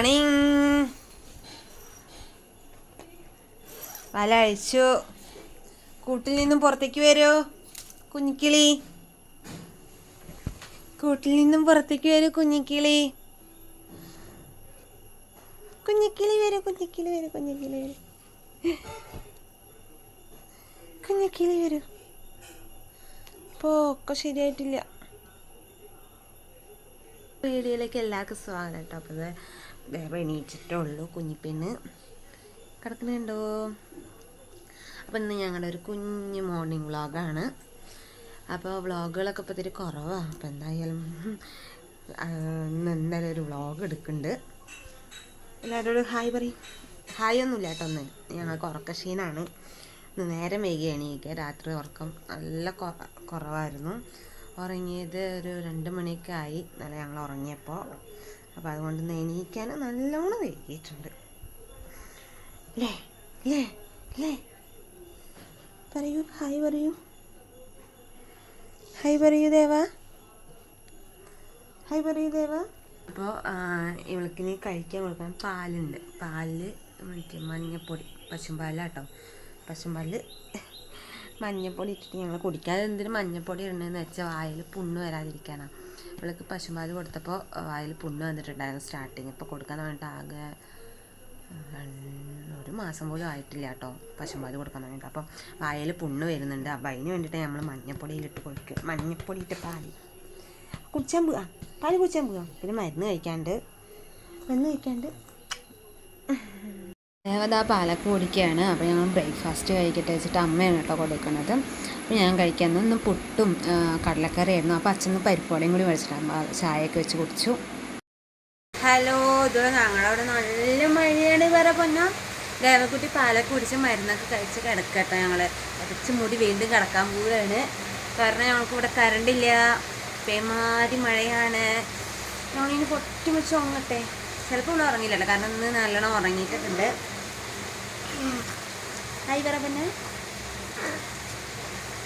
Morning. വല അഴിച്ചു. കൂട്ടിൽ നിന്നും പുറത്തേക്ക് വരൂ കുഞ്ഞിക്കിളി. കൂട്ടിൽ നിന്നും പുറത്തേക്ക് വരൂ കുഞ്ഞിക്കിളി. കുഞ്ഞിക്കിളി വരൂ, കുഞ്ഞിക്കിളി വരൂ, കുഞ്ഞിക്കിളി വരൂ, കുഞ്ഞിക്കിളി വരൂ. ഇപ്പോൾ ഒക്കെ ശരിയായിട്ടില്ല. വീഡിയോയിലേക്ക് എല്ലാവർക്കും സ്വാഗതം കേട്ടോ. അപ്പോൾ ഇത് വേറെ എണീച്ചിട്ടേ ഉള്ളൂ. കുഞ്ഞിപ്പെണ്ണ് കിടക്കുന്നുണ്ടോ? അപ്പം ഇന്ന് ഞങ്ങളുടെ ഒരു കുഞ്ഞ് മോർണിംഗ് വ്ളോഗാണ്. അപ്പോൾ വ്ളോഗുകളൊക്കെ ഇപ്പോൾ ഇത്തിരി കുറവാണ്. അപ്പോൾ എന്തായാലും ഇന്ന് എന്തായാലും ഒരു വ്ളോഗ് എടുക്കുന്നുണ്ട്. എല്ലാവരോടും ഹായ് പറയും. ഹായ് ഒന്നുമില്ല കേട്ടോ. ഒന്ന് ഞങ്ങൾക്ക് ഉറക്കക്ഷീണമാണ്. ഇന്ന് നേരം വൈകി എണീക്കുക. രാത്രി ഉറക്കം നല്ല കുറവായിരുന്നു. ഉറങ്ങിയത് ഒരു 2 മണിയൊക്കെ ആയി നല്ല ഞങ്ങൾ ഉറങ്ങിയപ്പോൾ. അപ്പോൾ അതുകൊണ്ട് ഇന്ന് എണീക്കാൻ നല്ലോണം വൈകിയിട്ടുണ്ട്. അല്ലേ അല്ലേ അല്ലേ? പറയൂ, ഹായ് പറയൂ, ഹായ് പറയൂ ദേവ, ഹായ് പറയൂ ദേവ. അപ്പോൾ ഇവൾക്കിനി കഴിക്കാൻ കൊടുക്കാൻ പാലുണ്ട്. പാലിൽ മഞ്ഞപ്പൊടി, പശുമ്പാലാട്ടോ. പശുമ്പാലിൽ മഞ്ഞപ്പൊടി ഇട്ടിട്ട് ഞങ്ങൾ കുടിക്കാതെ. എന്തിനു മഞ്ഞപ്പൊടി ഇടണമെന്ന് വെച്ചാൽ വായിൽ പുണ്ണ് വരാതിരിക്കാനാണ്. ഇവൾക്ക് പശുമ്പാൽ കൊടുത്തപ്പോൾ വായിൽ പുണ്ണ് വന്നിട്ടുണ്ടായിരുന്നു സ്റ്റാർട്ടിങ്. ഇപ്പോൾ കൊടുക്കാൻ വേണ്ടിയിട്ട് ആകെ 1 മാസം പോലും ആയിട്ടില്ല കേട്ടോ പശുമ്പാൽ കൊടുക്കാൻ വേണ്ടിയിട്ട്. അപ്പം വായിൽ പുണ്ണ് വരുന്നുണ്ട്. അപ്പം അതിന് വേണ്ടിയിട്ട് നമ്മൾ മഞ്ഞപ്പൊടിയിലിട്ട് കൊടുക്കുക. മഞ്ഞപ്പൊടിയിട്ട് പാൽ കുടിച്ചാൻ പോവാം, പാൽ കുടിച്ചാൻ പോവാം. പിന്നെ മരുന്ന് കഴിക്കാണ്ട് ദേവത പാലൊക്കെ കുടിക്കുകയാണ്. അപ്പോൾ ഞങ്ങൾ ബ്രേക്ക്ഫാസ്റ്റ് കഴിക്കട്ടെ വെച്ചിട്ട് അമ്മയാണ് കേട്ടോ കൊടുക്കുന്നത്. അപ്പോൾ ഞാൻ കഴിക്കാൻ ഇന്ന് പുട്ടും കടലക്കറിയായിരുന്നു. അപ്പോൾ അച്ഛന് പരിപ്പോടയും കൂടി മേടിച്ചിട്ടാണ് ചായയൊക്കെ വെച്ച് കുടിച്ചു. ഹലോ, ഇത് ഞങ്ങളവിടെ നല്ല മഴയാണ്. വേറെ പൊന്നോ ദേവക്കുട്ടി പാലൊക്കെ കുടിച്ച് മരുന്നൊക്കെ കഴിച്ച് കിടക്കട്ടെ. ഞങ്ങൾ കുറച്ച് മുടി വീണ്ടും കിടക്കാൻ പോവുകയാണ്. കാരണം ഞങ്ങൾക്ക് ഇവിടെ കറണ്ടില്ല. പേമാരി മഴയാണ്. ഞങ്ങളിനി പൊട്ടി വെച്ച് ഉറങ്ങട്ടെ. ചിലപ്പോൾ ഇവിടെ ഉറങ്ങില്ലല്ലോ, കാരണം ഇന്ന് നല്ലോണം ഉറങ്ങിയിട്ടുണ്ട്. ഹായ് പറ പിന്നെ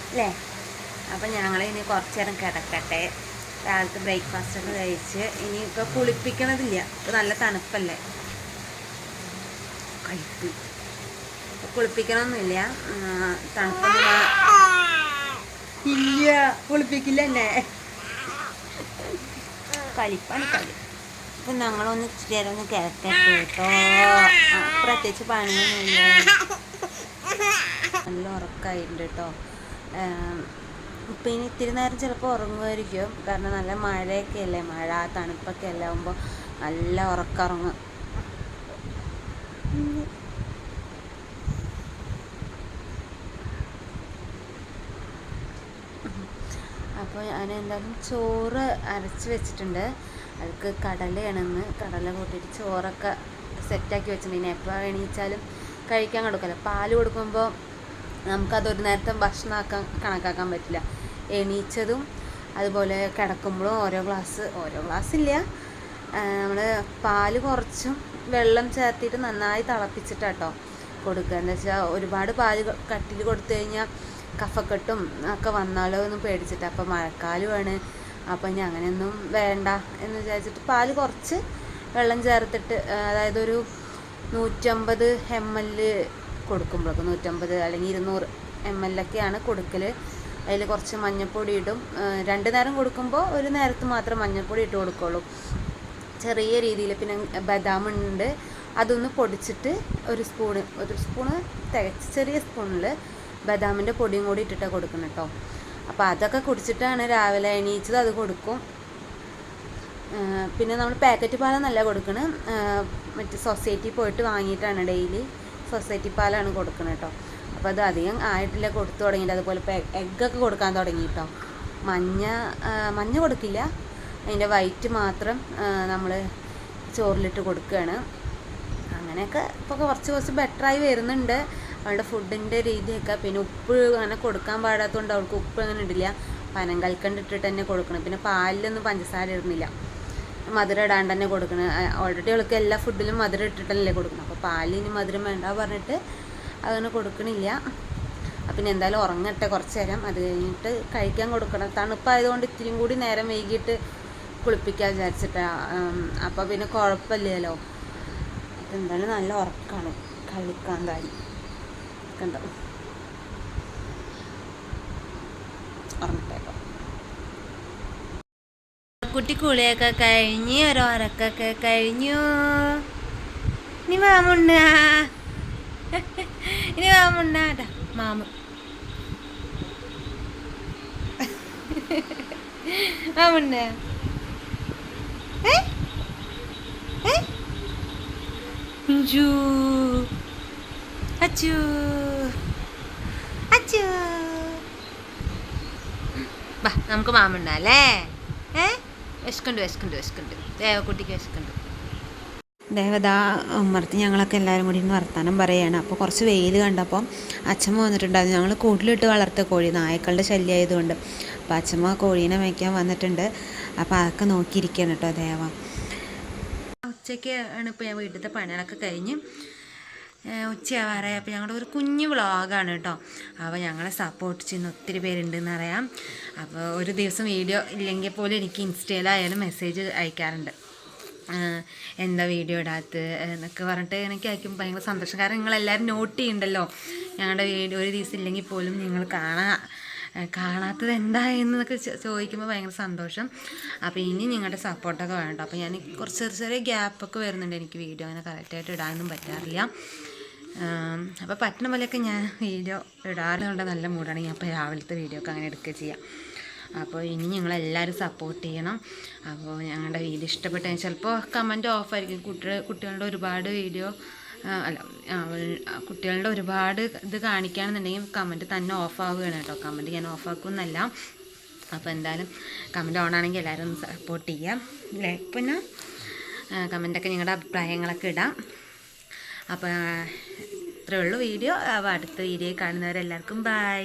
അല്ലേ? അപ്പം ഞങ്ങളിനി കുറച്ച് നേരം കിടക്കട്ടെ. രാവിലത്തെ ബ്രേക്ക്ഫാസ്റ്റൊക്കെ കഴിച്ച് ഇനി ഇപ്പോൾ കുളിപ്പിക്കണതില്ല. ഇപ്പോൾ നല്ല തണുപ്പല്ലേ, കഴിപ്പ് കുളിപ്പിക്കണമൊന്നുമില്ല. തണുപ്പൊന്നും ഇല്ല, കുളിപ്പിക്കില്ല എന്നെ. കളിപ്പാണ് കളി. അപ്പം ഞങ്ങളൊന്ന് ഇച്ചിരി നേരം ഒന്ന് കിടക്കട്ടെ കേട്ടോ. പ്രത്യേകിച്ച് പണിയൊന്നുമില്ല. നല്ല ഉറക്കമായിട്ടുണ്ട് കേട്ടോ. ഇപ്പം ഇനി ഇത്തിരി നേരം ചിലപ്പോൾ ഉറങ്ങുമായിരിക്കും. കാരണം നല്ല മഴയൊക്കെ അല്ലേ, മഴ തണുപ്പൊക്കെ അല്ലേ ആകുമ്പോൾ നല്ല ഉറക്കറങ്ങും. അപ്പോൾ ഞാൻ എന്തായാലും ചോറ് അരച്ച് വെച്ചിട്ടുണ്ട്. അതിക്ക് കടലയാണെന്ന് കടല കൂട്ടിയിട്ട് ചോറൊക്കെ സെറ്റാക്കി വെച്ചിട്ടുണ്ടെങ്കിൽ എപ്പോൾ എണീച്ചാലും കഴിക്കാൻ കൊടുക്കില്ല. പാൽ കൊടുക്കുമ്പോൾ നമുക്കതൊരു നേരത്തെ ഭക്ഷണമാക്കാൻ കണക്കാക്കാൻ പറ്റില്ല. എണീച്ചതും അതുപോലെ കിടക്കുമ്പോഴും ഓരോ ഗ്ലാസ് ഇല്ല. നമ്മൾ പാല് കുറച്ചും വെള്ളം ചേർത്തിട്ട് നന്നായി തിളപ്പിച്ചിട്ടാട്ടോ കൊടുക്കുക. എന്താ വെച്ചാൽ ഒരുപാട് പാല് കട്ടിൽ കൊടുത്തു കഴിഞ്ഞാൽ കഫക്കെട്ടും ഒക്കെ വന്നാലോ എന്ന് പേടിച്ചിട്ട്. അപ്പോൾ മഴക്കാലമാണ്. അപ്പം ഇനി അങ്ങനെയൊന്നും വേണ്ട എന്ന് വിചാരിച്ചിട്ട് പാല് കുറച്ച് വെള്ളം ചേർത്തിട്ട്, അതായത് ഒരു 150 ml കൊടുക്കുമ്പോഴൊക്കെ 150 അല്ലെങ്കിൽ 200 ml ഒക്കെയാണ് കൊടുക്കൽ. അതിൽ കുറച്ച് മഞ്ഞൾപ്പൊടി ഇടും. 2 നേരം കൊടുക്കുമ്പോൾ ഒരു നേരത്ത് മാത്രം മഞ്ഞൾപ്പൊടി ഇട്ട് കൊടുക്കുള്ളൂ, ചെറിയ രീതിയിൽ. പിന്നെ ബദാമുണ്ട്, അതൊന്ന് പൊടിച്ചിട്ട് ഒരു സ്പൂണ് തികച്ച് ചെറിയ സ്പൂണിൽ ബദാമിൻ്റെ പൊടിയും കൂടി ഇട്ടിട്ടാണ് കൊടുക്കണം കേട്ടോ. അപ്പോൾ അതൊക്കെ കുടിച്ചിട്ടാണ് രാവിലെ എണീച്ചത്. അത് കൊടുക്കും. പിന്നെ നമ്മൾ പാക്കറ്റ് പാലൊന്നല്ല കൊടുക്കണത്, മറ്റേ സൊസൈറ്റി പോയിട്ട് വാങ്ങിയിട്ടാണ് ഡെയിലി സൊസൈറ്റി പാലാണ് കൊടുക്കുന്നത് കേട്ടോ. അപ്പോൾ അത് അധികം ആയിട്ടില്ല കൊടുത്തു തുടങ്ങിയിട്ട്. അതുപോലെ എഗ്ഗൊക്കെ കൊടുക്കാൻ തുടങ്ങി കേട്ടോ. മഞ്ഞ കൊടുക്കില്ല, അതിൻ്റെ വൈറ്റ് മാത്രം നമ്മൾ ചോറിലിട്ട് കൊടുക്കുകയാണ്. അങ്ങനെയൊക്കെ ഇപ്പോൾ കുറച്ച് ബെറ്ററായി വരുന്നുണ്ട് അവളുടെ ഫുഡിൻ്റെ രീതിയൊക്കെ. പിന്നെ ഉപ്പ് അങ്ങനെ കൊടുക്കാൻ പാടാത്തതുകൊണ്ട് അവൾക്ക് ഉപ്പ് അങ്ങനെ ഇടില്ല, പനം കൽക്കണ്ട് ഇട്ടിട്ട് തന്നെ കൊടുക്കണം. പിന്നെ പാലിലൊന്നും പഞ്ചസാര ഇടുന്നില്ല, മധുരം ഇടാണ്ട് തന്നെ കൊടുക്കണം. ഓൾറെഡി അവൾക്ക് എല്ലാ ഫുഡിലും മധുരം ഇട്ടിട്ടല്ലേ കൊടുക്കണം. അപ്പോൾ പാലിന് മധുരം വേണ്ട പറഞ്ഞിട്ട് അങ്ങനെ കൊടുക്കണില്ല. പിന്നെ എന്തായാലും ഉറങ്ങട്ടെ കുറച്ച് നേരം. അത് കഴിഞ്ഞിട്ട് കഴിക്കാൻ കൊടുക്കണം. തണുപ്പായതുകൊണ്ട് ഇത്തിരി കൂടി നേരം വൈകിട്ട് കുളിപ്പിക്കാൻ വിചാരിച്ചിട്ടാണ്. അപ്പോൾ പിന്നെ കുഴപ്പമില്ലല്ലോ. എന്തായാലും നല്ല ഉറക്കാണ്. കളിക്കാൻ താരി കണ്ടോ, ഉറങ്ങട്ടേക്കോ. കുട്ടി കുളിയൊക്കെ കഴിഞ്ഞ് ഒരു ഉറക്കൊക്കെ കഴിഞ്ഞു. ഇനി മാമുണ്ണ, ഇനി മാമുണ്ണ മാമു മാമുണ്ണ അച്ചു അച്ചു ബാ നമുക്ക് മാമുണ്ണല്ലേ. വിശക്കുണ്ട് ദേവക്കുട്ടിക്ക് വിശക്കുണ്ട്. ദേവതാ ഉമ്മർത്ത് ഞങ്ങളൊക്കെ എല്ലാവരും കൂടി ഇന്ന് വർത്താനം പറയുകയാണ്. അപ്പോൾ കുറച്ച് വെയിൽ കണ്ടപ്പം അച്ഛമ്മ വന്നിട്ടുണ്ടായിരുന്നു. ഞങ്ങൾ കൂട്ടിലിട്ട് വളർത്ത കോഴി, നായ്ക്കളുടെ ശല്യം ആയതുകൊണ്ട്. അപ്പോൾ അച്ഛമ്മ കോഴീനെ മേയ്ക്കാൻ വന്നിട്ടുണ്ട്. അപ്പോൾ അതൊക്കെ നോക്കിയിരിക്കുകയാണ് കേട്ടോ ദേവ. ഉച്ചയ്ക്ക് ആണ് ഇപ്പോൾ ഞാൻ വീട്ടിലത്തെ പണികളൊക്കെ കഴിഞ്ഞ് ഉച്ചയാവാറായി. അപ്പോൾ ഞങ്ങളുടെ ഒരു കുഞ്ഞു വ്ളോഗാണ് കേട്ടോ. അപ്പോൾ ഞങ്ങളെ സപ്പോർട്ട് ചെയ്യുന്ന ഒത്തിരി പേരുണ്ടെന്ന് അറിയാം. അപ്പോൾ ഒരു ദിവസം വീഡിയോ ഇല്ലെങ്കിൽ പോലും എനിക്ക് ഇൻസ്റ്റയിലായാലും മെസ്സേജ് അയക്കാറുണ്ട്, എന്താ വീഡിയോ ഇടാത്തത് എന്നൊക്കെ പറഞ്ഞിട്ട് എനിക്ക് അയക്കുമ്പോൾ ഭയങ്കര സന്തോഷം. കാരണം നിങ്ങളെല്ലാവരും നോട്ട് ചെയ്യുന്നുണ്ടല്ലോ ഞങ്ങളുടെ വീഡിയോ. ഒരു ദിവസം ഇല്ലെങ്കിൽ പോലും നിങ്ങൾ കാണാത്തത് എന്താ എന്നൊക്കെ ചോദിക്കുമ്പോൾ ഭയങ്കര സന്തോഷം. അപ്പോൾ ഇനി നിങ്ങളുടെ സപ്പോർട്ടൊക്കെ വേണ്ട. അപ്പോൾ ഞാൻ കുറച്ച് ചെറിയ ഗ്യാപ്പൊക്കെ വരുന്നുണ്ട്, എനിക്ക് വീഡിയോ അങ്ങനെ കറക്റ്റായിട്ട് ഇടാനൊന്നും പറ്റാറില്ല. അപ്പോൾ പറ്റുന്ന പോലെയൊക്കെ ഞാൻ വീഡിയോ ഇടാറുണ്ട്. നല്ല മൂടാണെങ്കിൽ അപ്പോൾ രാവിലത്തെ വീഡിയോ ഒക്കെ അങ്ങനെ എടുക്കുക ചെയ്യാം. അപ്പോൾ ഇനി ഞങ്ങളെല്ലാവരും സപ്പോർട്ട് ചെയ്യണം. അപ്പോൾ ഞങ്ങളുടെ വീഡിയോ ഇഷ്ടപ്പെട്ട ചിലപ്പോൾ കമൻറ്റ് ഓഫായിരിക്കും. കുട്ടികളുടെ ഒരുപാട് വീഡിയോ കുട്ടികളുടെ ഒരുപാട് ഇത് കാണിക്കുകയാണെന്നുണ്ടെങ്കിൽ കമൻറ്റ് തന്നെ ഓഫാവുകയാണ് കേട്ടോ. കമൻറ്റ് ഞാൻ ഓഫാക്കുമെന്നല്ല. അപ്പോൾ എന്തായാലും കമൻറ്റ് ഓണാണെങ്കിൽ എല്ലാവരും ഒന്ന് സപ്പോർട്ട് ചെയ്യാം അല്ലേ. പിന്നെ കമൻറ്റൊക്കെ നിങ്ങളുടെ അഭിപ്രായങ്ങളൊക്കെ ഇടാം. അപ്പോൾ ഇത്രയേ ഉള്ളൂ വീഡിയോ. അപ്പോൾ അടുത്ത വീഡിയോ കാണുന്നവരെല്ലാവർക്കും ബൈ.